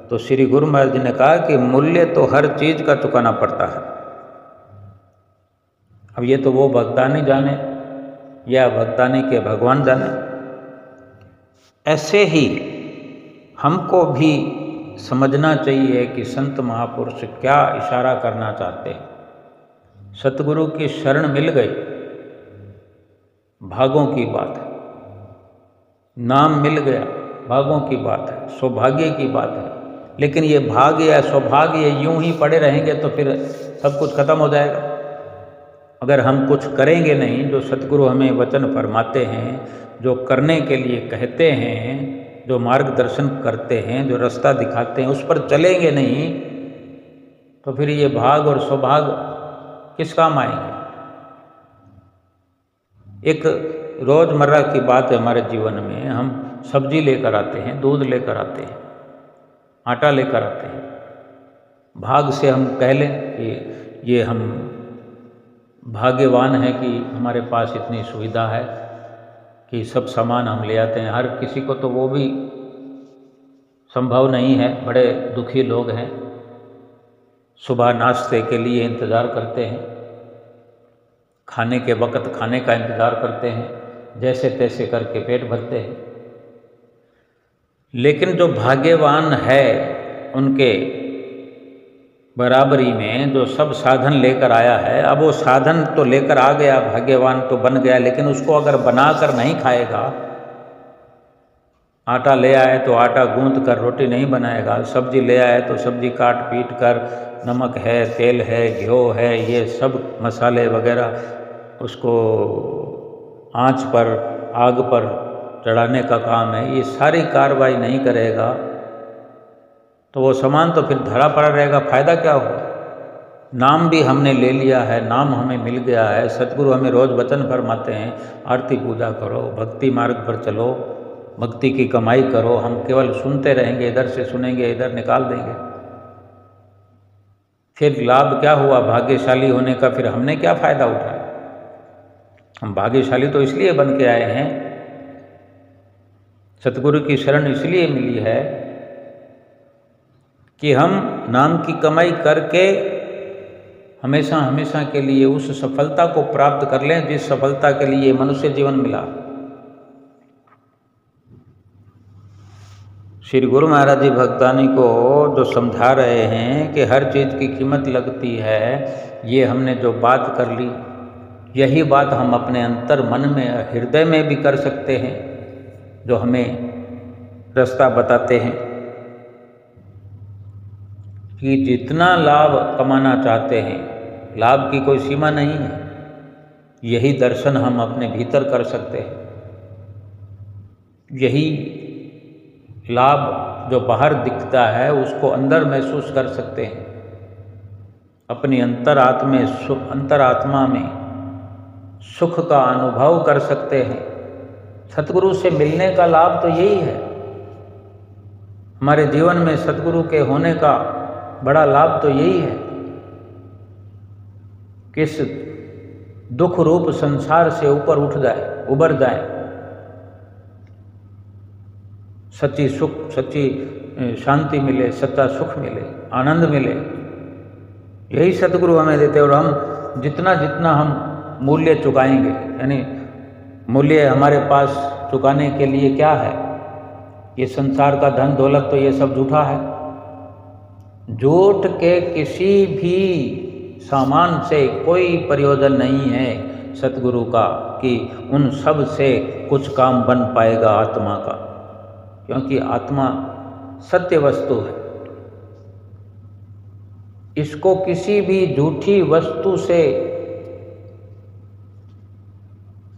तो श्री गुरु महाराज जी ने कहा कि मूल्य तो हर चीज़ का चुकाना पड़ता है। अब ये तो वो भक्तानी जाने या भक्तानी के भगवान जाने। ऐसे ही हमको भी समझना चाहिए कि संत महापुरुष क्या इशारा करना चाहते हैं। सतगुरु की शरण मिल गई, भागों की बात है, नाम मिल गया, भागों की बात है, सौभाग्य की बात है। लेकिन ये भाग्य या सौभाग्य यूं ही पड़े रहेंगे तो फिर सब कुछ खत्म हो जाएगा। अगर हम कुछ करेंगे नहीं, जो सतगुरु हमें वचन फरमाते हैं, जो करने के लिए कहते हैं, जो मार्गदर्शन करते हैं, जो रास्ता दिखाते हैं, उस पर चलेंगे नहीं तो फिर ये भाग और सौभाग्य किस काम आएंगे। एक रोज़मर्रा की बात है हमारे जीवन में, हम सब्जी लेकर आते हैं, दूध लेकर आते हैं, आटा लेकर आते हैं, भाग से हम कह लें कि ये हम भाग्यवान हैं कि हमारे पास इतनी सुविधा है कि सब सामान हम ले आते हैं। हर किसी को तो वो भी संभव नहीं है, बड़े दुखी लोग हैं सुबह नाश्ते के लिए इंतज़ार करते हैं, खाने के वक्त खाने का इंतज़ार करते हैं, जैसे तैसे करके पेट भरते हैं। लेकिन जो भाग्यवान है उनके बराबरी में जो सब साधन लेकर आया है, अब वो साधन तो लेकर आ गया, भाग्यवान तो बन गया, लेकिन उसको अगर बनाकर नहीं खाएगा, आटा ले आए तो आटा गूंथ कर रोटी नहीं बनाएगा, सब्जी ले आए तो सब्जी काट पीट कर, नमक है, तेल है, घ्यो है, ये सब मसाले वगैरह उसको आंच पर, आग पर चढ़ाने का काम है, ये सारी कार्रवाई नहीं करेगा तो वो सामान तो फिर धरा पड़ा रहेगा, फायदा क्या होगा। नाम भी हमने ले लिया है, नाम हमें मिल गया है, सतगुरु हमें रोज़ वचन फरमाते हैं, आरती पूजा करो, भक्ति मार्ग पर चलो, भक्ति की कमाई करो। हम केवल सुनते रहेंगे, इधर से सुनेंगे, इधर निकाल देंगे, फिर लाभ क्या हुआ भाग्यशाली होने का, फिर हमने क्या फ़ायदा उठाया। हम भाग्यशाली तो इसलिए बन के आए हैं, सतगुरु की शरण इसलिए मिली है कि हम नाम की कमाई करके हमेशा हमेशा के लिए उस सफलता को प्राप्त कर लें जिस सफलता के लिए मनुष्य जीवन मिला। श्री गुरु महाराज जी भक्तानी को जो समझा रहे हैं कि हर चीज़ की कीमत लगती है, ये हमने जो बात कर ली, यही बात हम अपने अंतर मन में, हृदय में भी कर सकते हैं, जो हमें रास्ता बताते हैं कि जितना लाभ कमाना चाहते हैं, लाभ की कोई सीमा नहीं है, यही दर्शन हम अपने भीतर कर सकते हैं। यही लाभ जो बाहर दिखता है उसको अंदर महसूस कर सकते हैं, अपनी अंतरात्मा में सुख का अनुभव कर सकते हैं। सतगुरु से मिलने का लाभ तो यही है, हमारे जीवन में सतगुरु के होने का बड़ा लाभ तो यही है कि इस दुख रूप संसार से ऊपर उठ जाए, उबर जाए, सच्ची सुख, सच्ची शांति मिले, सच्चा सुख मिले, आनंद मिले, यही सतगुरु हमें देते। और हम जितना जितना हम मूल्य चुकाएंगे, यानी मूल्य हमारे पास चुकाने के लिए क्या है, ये संसार का धन दौलत तो ये सब झूठा है। झूठ के किसी भी सामान से कोई प्रयोजन नहीं है सतगुरु का कि उन सब से कुछ काम बन पाएगा आत्मा का, क्योंकि आत्मा सत्य वस्तु है। इसको किसी भी झूठी वस्तु से,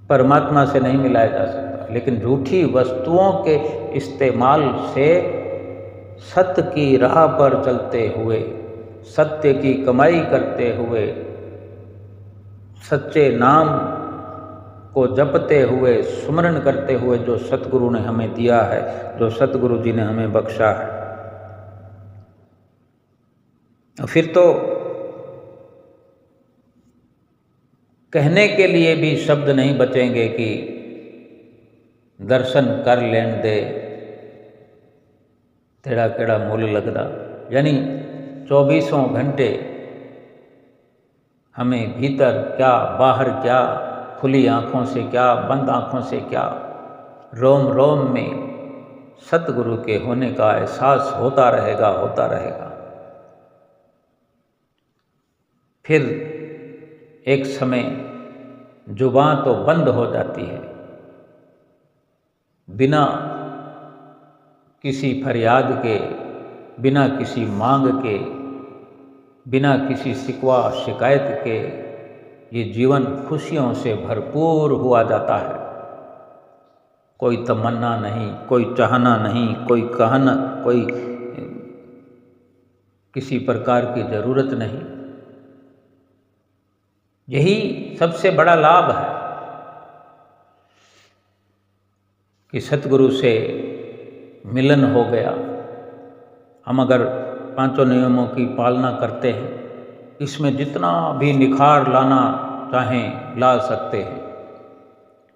परमात्मा से नहीं मिलाया जा सकता, लेकिन झूठी वस्तुओं के इस्तेमाल से सत्य की राह पर चलते हुए, सत्य की कमाई करते हुए, सच्चे नाम को जपते हुए, सुमरण करते हुए जो सतगुरु ने हमें दिया है, जो सतगुरु जी ने हमें बख्शा है, फिर तो कहने के लिए भी शब्द नहीं बचेंगे कि दर्शन कर लेन दे तेरा केड़ा मूल लगदा। यानी 24 घंटे हमें भीतर क्या, बाहर क्या, खुली आँखों से क्या, बंद आँखों से क्या, रोम रोम में सतगुरु के होने का एहसास होता रहेगा, होता रहेगा। फिर एक समय जुबां तो बंद हो जाती है, बिना किसी फरियाद के, बिना किसी मांग के, बिना किसी शिकवा शिकायत के ये जीवन खुशियों से भरपूर हुआ जाता है। कोई तमन्ना नहीं, कोई चाहना नहीं, कोई कहना, कोई किसी प्रकार की ज़रूरत नहीं। यही सबसे बड़ा लाभ है कि सतगुरु से मिलन हो गया। हम अगर पांचों नियमों की पालना करते हैं, इसमें जितना भी निखार लाना चाहें ला सकते हैं,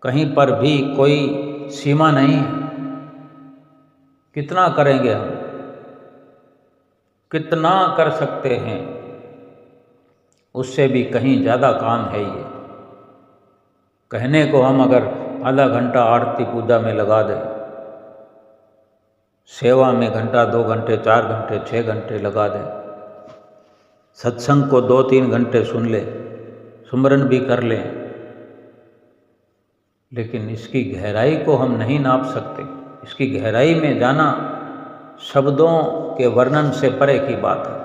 कहीं पर भी कोई सीमा नहीं है। कितना करेंगे हम, कितना कर सकते हैं, उससे भी कहीं ज़्यादा काम है ये। कहने को हम अगर आधा घंटा आरती पूजा में लगा दें, सेवा में घंटा 2 घंटे 4 घंटे 6 घंटे लगा दें, सत्संग को 2-3 घंटे सुन लें, सुमरन भी कर लें, लेकिन इसकी गहराई को हम नहीं नाप सकते। इसकी गहराई में जाना शब्दों के वर्णन से परे की बात है।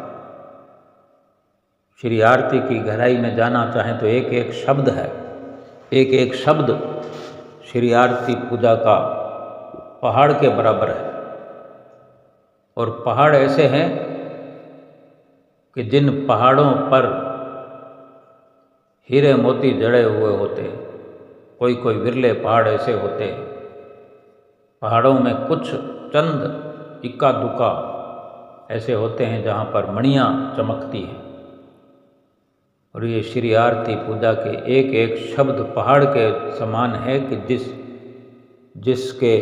श्री आरती की गहराई में जाना चाहें तो एक एक शब्द है, एक एक शब्द श्री आरती पूजा का पहाड़ के बराबर है। और पहाड़ ऐसे हैं कि जिन पहाड़ों पर हीरे मोती जड़े हुए होते हैं। कोई कोई विरले पहाड़ ऐसे होते हैं, पहाड़ों में कुछ चंद इक्का दुक्का ऐसे होते हैं जहाँ पर मणियाँ चमकती हैं। और ये श्री आरती पूजा के एक एक शब्द पहाड़ के समान है कि जिसके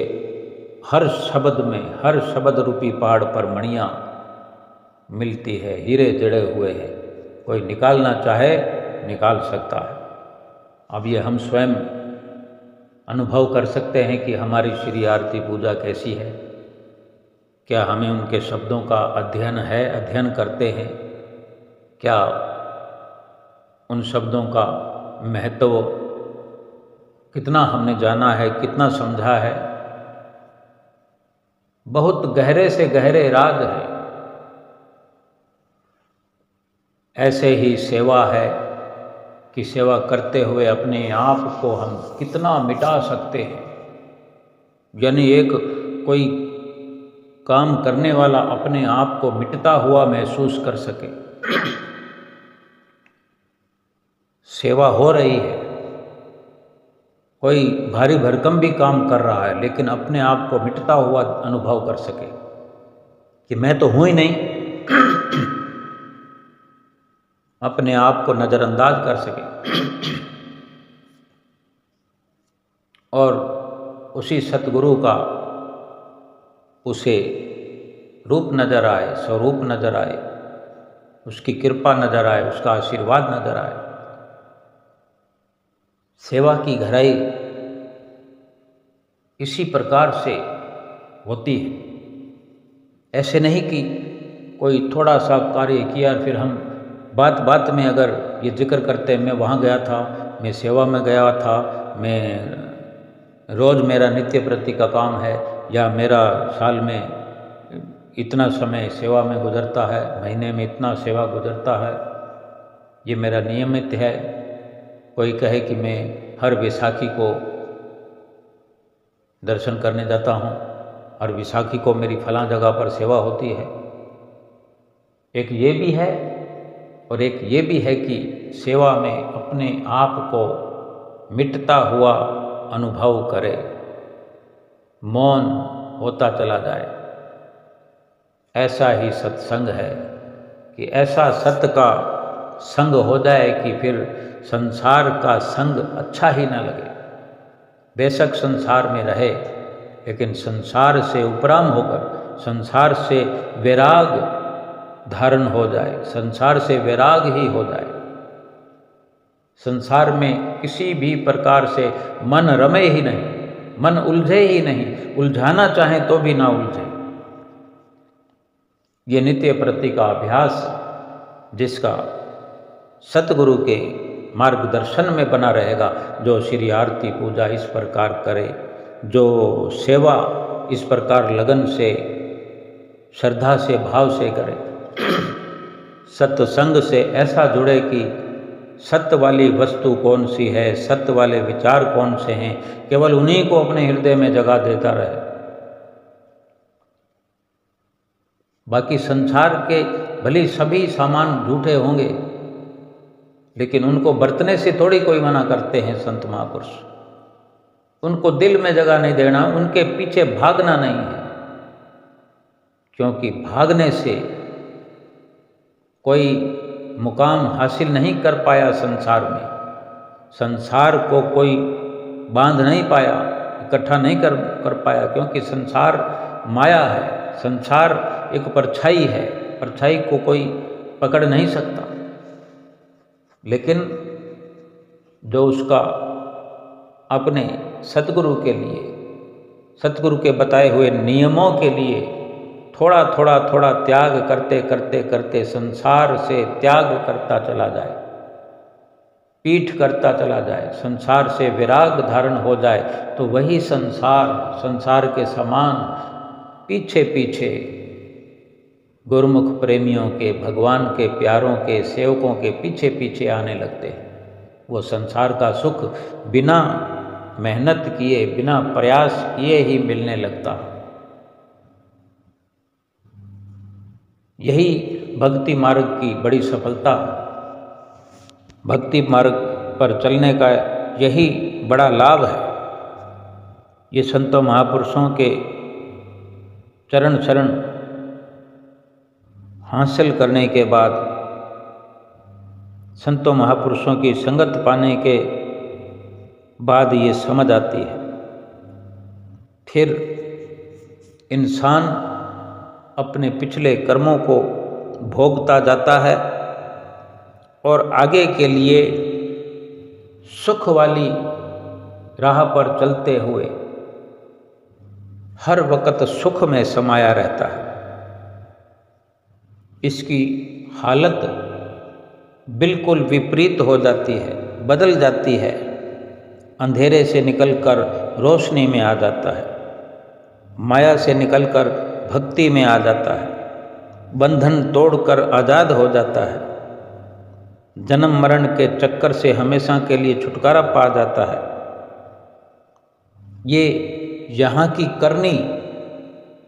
हर शब्द में, हर शब्द रूपी पहाड़ पर मणियाँ मिलती है, हीरे जड़े हुए हैं। कोई निकालना चाहे निकाल सकता है। अब ये हम स्वयं अनुभव कर सकते हैं कि हमारी श्री आरती पूजा कैसी है। क्या हमें उनके शब्दों का अध्ययन है, अध्ययन करते हैं? क्या उन शब्दों का महत्व कितना हमने जाना है, कितना समझा है? बहुत गहरे से गहरे राज है। ऐसे ही सेवा है कि सेवा करते हुए अपने आप को हम कितना मिटा सकते हैं। यानी एक कोई काम करने वाला अपने आप को मिटता हुआ महसूस कर सके। सेवा हो रही है, कोई भारी भरकम भी काम कर रहा है, लेकिन अपने आप को मिटता हुआ अनुभव कर सके कि मैं तो हूँ ही नहीं, अपने आप को नज़रअंदाज कर सके और उसी सतगुरु का उसे रूप नज़र आए, स्वरूप नज़र आए, उसकी कृपा नज़र आए, उसका आशीर्वाद नज़र आए। सेवा की गहराई इसी प्रकार से होती है। ऐसे नहीं कि कोई थोड़ा सा कार्य किया फिर हम बात बात में अगर ये जिक्र करते हैं मैं वहाँ गया था, मैं सेवा में गया था, मैं रोज़ मेरा नित्य प्रति का काम है, या मेरा साल में इतना समय सेवा में गुजरता है, महीने में इतना सेवा गुजरता है, ये मेरा नियमित है। कोई कहे कि मैं हर वैसाखी को दर्शन करने जाता हूँ, हर वैसाखी को मेरी फलां जगह पर सेवा होती है। एक ये भी है और एक ये भी है कि सेवा में अपने आप को मिटता हुआ अनुभव करे, मौन होता चला जाए। ऐसा ही सत्संग है कि ऐसा सत्य का संग हो जाए कि फिर संसार का संग अच्छा ही न लगे। बेशक संसार में रहे, लेकिन संसार से उपराम होकर संसार से वैराग धारण हो जाए, संसार से वैराग ही हो जाए। संसार में किसी भी प्रकार से मन रमे ही नहीं, मन उलझे ही नहीं, उलझाना चाहे तो भी ना उलझे। ये नित्य प्रति का अभ्यास जिसका सतगुरु के मार्गदर्शन में बना रहेगा, जो श्री आरती पूजा इस प्रकार करे, जो सेवा इस प्रकार लगन से, श्रद्धा से, भाव से करे, सत्संग से ऐसा जुड़े कि सत्य वाली वस्तु कौन सी है, सत्य वाले विचार कौन से हैं, केवल उन्हीं को अपने हृदय में जगह देता रहे। बाकी संसार के भले सभी सामान झूठे होंगे, लेकिन उनको बरतने से थोड़ी कोई मना करते हैं संत महापुरुष। उनको दिल में जगह नहीं देना, उनके पीछे भागना नहीं है, क्योंकि भागने से कोई मुकाम हासिल नहीं कर पाया संसार में। संसार को कोई बांध नहीं पाया, इकट्ठा नहीं कर पाया, क्योंकि संसार माया है, संसार एक परछाई है, परछाई को कोई पकड़ नहीं सकता। लेकिन जो उसका अपने सतगुरु के लिए, सतगुरु के बताए हुए नियमों के लिए थोड़ा थोड़ा थोड़ा त्याग करते करते करते संसार से त्याग करता चला जाए, पीठ करता चला जाए, संसार से विराग धारण हो जाए, तो वही संसार के समान पीछे पीछे गुरुमुख प्रेमियों के, भगवान के प्यारों के, सेवकों के पीछे पीछे आने लगते हैं। वो संसार का सुख बिना मेहनत किए, बिना प्रयास किए ही मिलने लगता। यही भक्ति मार्ग की बड़ी सफलता, भक्ति मार्ग पर चलने का यही बड़ा लाभ है। ये संतों महापुरुषों के चरण शरण हासिल करने के बाद, संतों महापुरुषों की संगत पाने के बाद ये समझ आती है। फिर इंसान अपने पिछले कर्मों को भोगता जाता है और आगे के लिए सुख वाली राह पर चलते हुए हर वक्त सुख में समाया रहता है। इसकी हालत बिल्कुल विपरीत हो जाती है, बदल जाती है, अंधेरे से निकलकर रोशनी में आ जाता है, माया से निकलकर भक्ति में आ जाता है, बंधन तोड़कर आज़ाद हो जाता है, जन्म मरण के चक्कर से हमेशा के लिए छुटकारा पा जाता है। ये यहाँ की करनी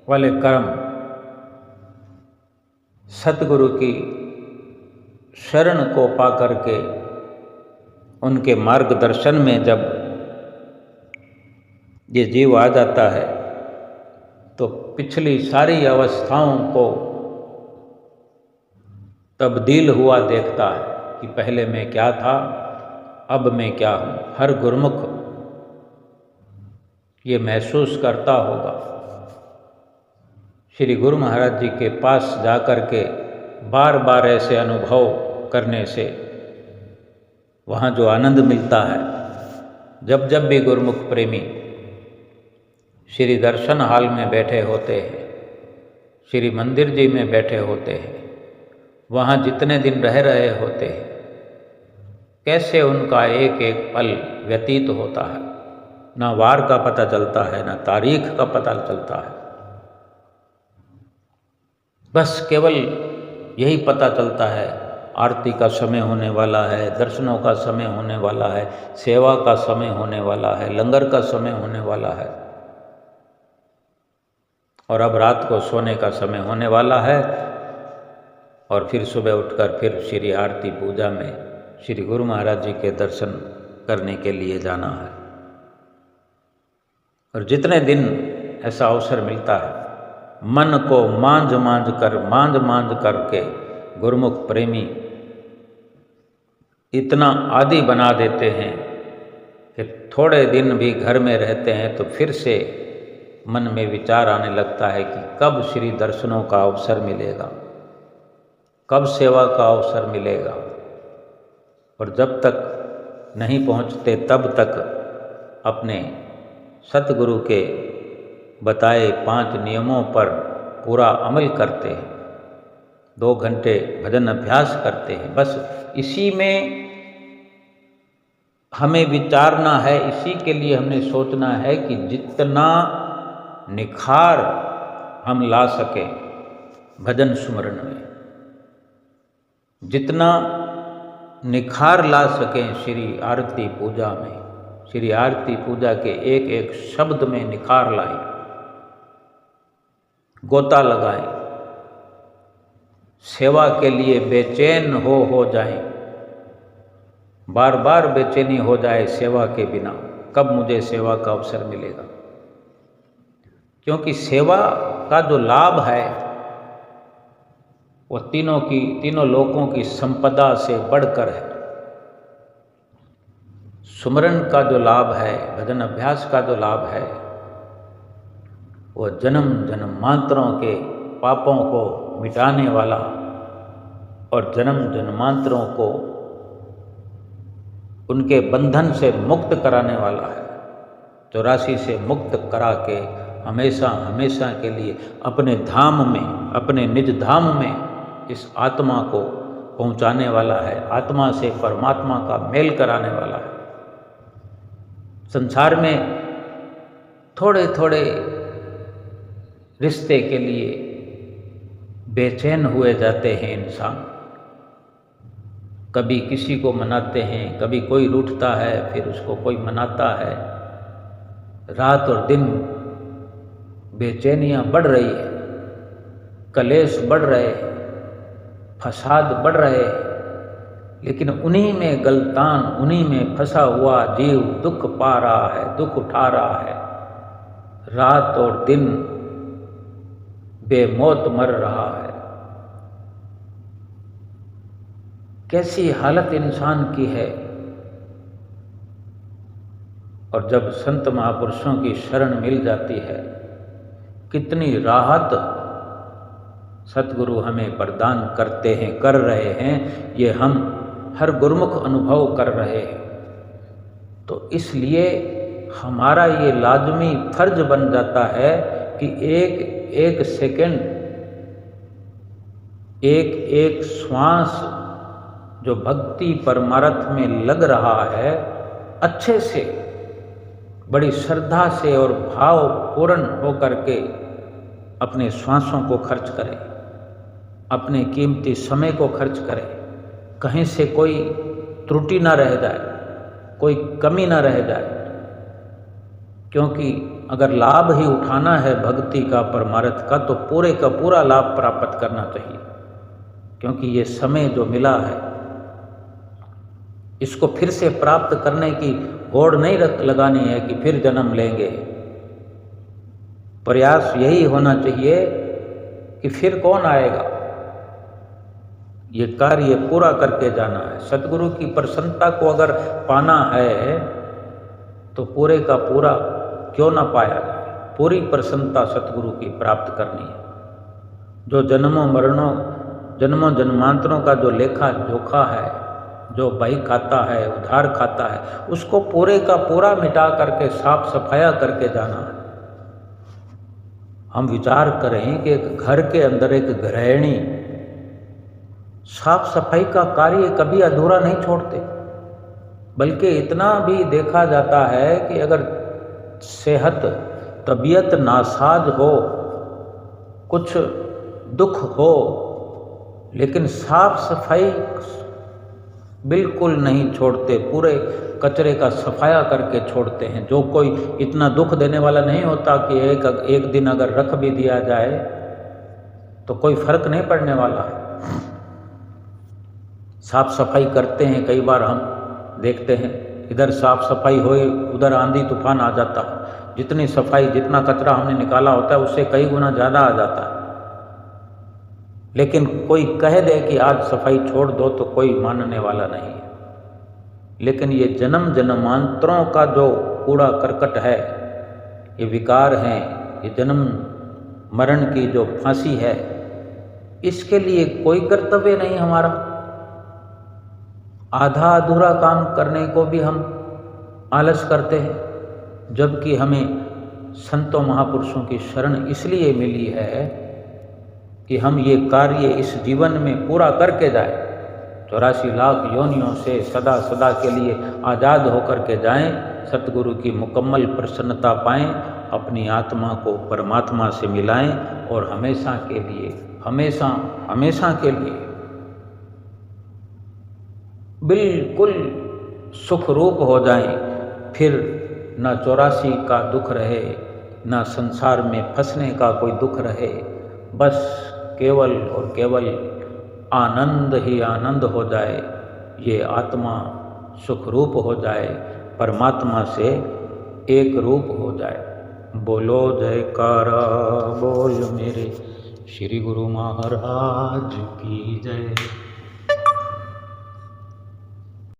वाले कर्म सतगुरु की शरण को पा करके उनके मार्गदर्शन में जब ये जीव आ जाता है तो पिछली सारी अवस्थाओं को तब्दील हुआ देखता है कि पहले मैं क्या था, अब मैं क्या हूँ। हर गुरुमुख ये महसूस करता होगा। श्री गुरु महाराज जी के पास जाकर के बार बार ऐसे अनुभव करने से वहाँ जो आनंद मिलता है, जब जब भी गुरुमुख प्रेमी श्री दर्शन हाल में बैठे होते हैं, श्री मंदिर जी में बैठे होते हैं, वहाँ जितने दिन रह रहे होते हैं, कैसे उनका एक एक पल व्यतीत होता है। ना वार का पता चलता है, ना तारीख का पता चलता है। बस केवल यही पता चलता है आरती का समय होने वाला है, दर्शनों का समय होने वाला है, सेवा का समय होने वाला है, लंगर का समय होने वाला है, और अब रात को सोने का समय होने वाला है। और फिर सुबह उठकर फिर श्री आरती पूजा में श्री गुरु महाराज जी के दर्शन करने के लिए जाना है। और जितने दिन ऐसा अवसर मिलता है, मन को मांझ मांझ करके गुरुमुख प्रेमी इतना आदी बना देते हैं कि थोड़े दिन भी घर में रहते हैं तो फिर से मन में विचार आने लगता है कि कब श्री दर्शनों का अवसर मिलेगा, कब सेवा का अवसर मिलेगा। और जब तक नहीं पहुंचते तब तक अपने सतगुरु के बताए 5 नियमों पर पूरा अमल करते हैं, 2 घंटे भजन अभ्यास करते हैं। बस इसी में हमें विचारना है, इसी के लिए हमने सोचना है कि जितना निखार हम ला सकें भजन सुमरण में, जितना निखार ला सकें श्री आरती पूजा में, श्री आरती पूजा के एक एक शब्द में निखार लाएं, गोता लगाएं, सेवा के लिए बेचैन हो जाएं, बार बार बेचैनी हो जाए सेवा के बिना, कब मुझे सेवा का अवसर मिलेगा। क्योंकि सेवा का जो लाभ है वो तीनों लोकों की संपदा से बढ़कर है। सुमरन का जो लाभ है, भजन अभ्यास का जो लाभ है, वो जन्म जन्मांतरों के पापों को मिटाने वाला और जन्म जन्मांतरों को उनके बंधन से मुक्त कराने वाला है। 84 से मुक्त करा के हमेशा हमेशा के लिए अपने धाम में, अपने निज धाम में इस आत्मा को पहुंचाने वाला है, आत्मा से परमात्मा का मेल कराने वाला है। संसार में थोड़े थोड़े रिश्ते के लिए बेचैन हुए जाते हैं इंसान। कभी किसी को मनाते हैं, कभी कोई रूठता है, फिर उसको कोई मनाता है। रात और दिन बेचैनियाँ बढ़ रही है, कलेश बढ़ रहे हैं, फसाद बढ़ रहे हैं, लेकिन उन्हीं में गलतान, उन्हीं में फंसा हुआ जीव दुख पा रहा है, दुख उठा रहा है, रात और दिन बेमौत मर रहा है। कैसी हालत इंसान की है। और जब संत महापुरुषों की शरण मिल जाती है, कितनी राहत सतगुरु हमें प्रदान करते हैं, कर रहे हैं, ये हम हर गुरुमुख अनुभव कर रहे हैं। तो इसलिए हमारा ये लाजमी फर्ज बन जाता है कि एक एक सेकंड, एक एक श्वास जो भक्ति परमार्थ में लग रहा है, अच्छे से, बड़ी श्रद्धा से और भाव पूर्ण होकर के अपने श्वासों को खर्च करें, अपने कीमती समय को खर्च करें। कहीं से कोई त्रुटि ना रह जाए, कोई कमी ना रह जाए, क्योंकि अगर लाभ ही उठाना है भक्ति का, परमार्थ का, तो पूरे का पूरा लाभ प्राप्त करना चाहिए। क्योंकि ये समय जो मिला है, इसको फिर से प्राप्त करने की होड़ नहीं लगानी है कि फिर जन्म लेंगे। प्रयास यही होना चाहिए कि फिर कौन आएगा, ये कार्य पूरा करके जाना है। सतगुरु की प्रसन्नता को अगर पाना है तो पूरे का पूरा क्यों ना पाया जाए, पूरी प्रसन्नता सतगुरु की प्राप्त करनी है। जो जन्मों मरणों, जन्मों जन्मांतरों का जो लेखा जोखा है, जो बही खाता है, उधार खाता है, उसको पूरे का पूरा मिटा करके साफ सफाया करके जाना है। हम विचार करें कि एक घर के अंदर एक गृहिणी साफ सफाई का कार्य कभी अधूरा नहीं छोड़ते, बल्कि इतना भी देखा जाता है कि अगर सेहत, तबीयत नासाज हो, कुछ दुख हो, लेकिन साफ सफाई बिल्कुल नहीं छोड़ते, पूरे कचरे का सफाया करके छोड़ते हैं। जो कोई इतना दुख देने वाला नहीं होता कि एक दिन अगर रख भी दिया जाए तो कोई फर्क नहीं पड़ने वाला है। साफ सफाई करते हैं, कई बार हम देखते हैं इधर साफ सफाई हो, उधर आंधी तूफान आ जाता है। जितनी सफाई, जितना कचरा हमने निकाला होता है, उससे कई गुना ज़्यादा आ जाता है। लेकिन कोई कह दे कि आज सफाई छोड़ दो तो कोई मानने वाला नहीं है। लेकिन ये जन्म जन्मांतरों का जो कूड़ा करकट है, ये विकार हैं, ये जन्म मरण की जो फांसी है, इसके लिए कोई कर्तव्य नहीं हमारा। आधा अधूरा काम करने को भी हम आलस करते हैं, जबकि हमें संतों महापुरुषों की शरण इसलिए मिली है कि हम ये कार्य इस जीवन में पूरा करके जाएं, 84 लाख योनियों से सदा सदा के लिए आज़ाद होकर के जाएं, सतगुरु की मुकम्मल प्रसन्नता पाएं, अपनी आत्मा को परमात्मा से मिलाएं और हमेशा के लिए, हमेशा हमेशा के लिए बिल्कुल सुख रूप हो जाएं। फिर न 84 का दुख रहे, न संसार में फंसने का कोई दुख रहे, बस केवल और केवल आनंद ही आनंद हो जाए, ये आत्मा सुख रूप हो जाए, परमात्मा से एक रूप हो जाए। बोलो जयकारा बोल मेरे श्री गुरु महाराज की जय।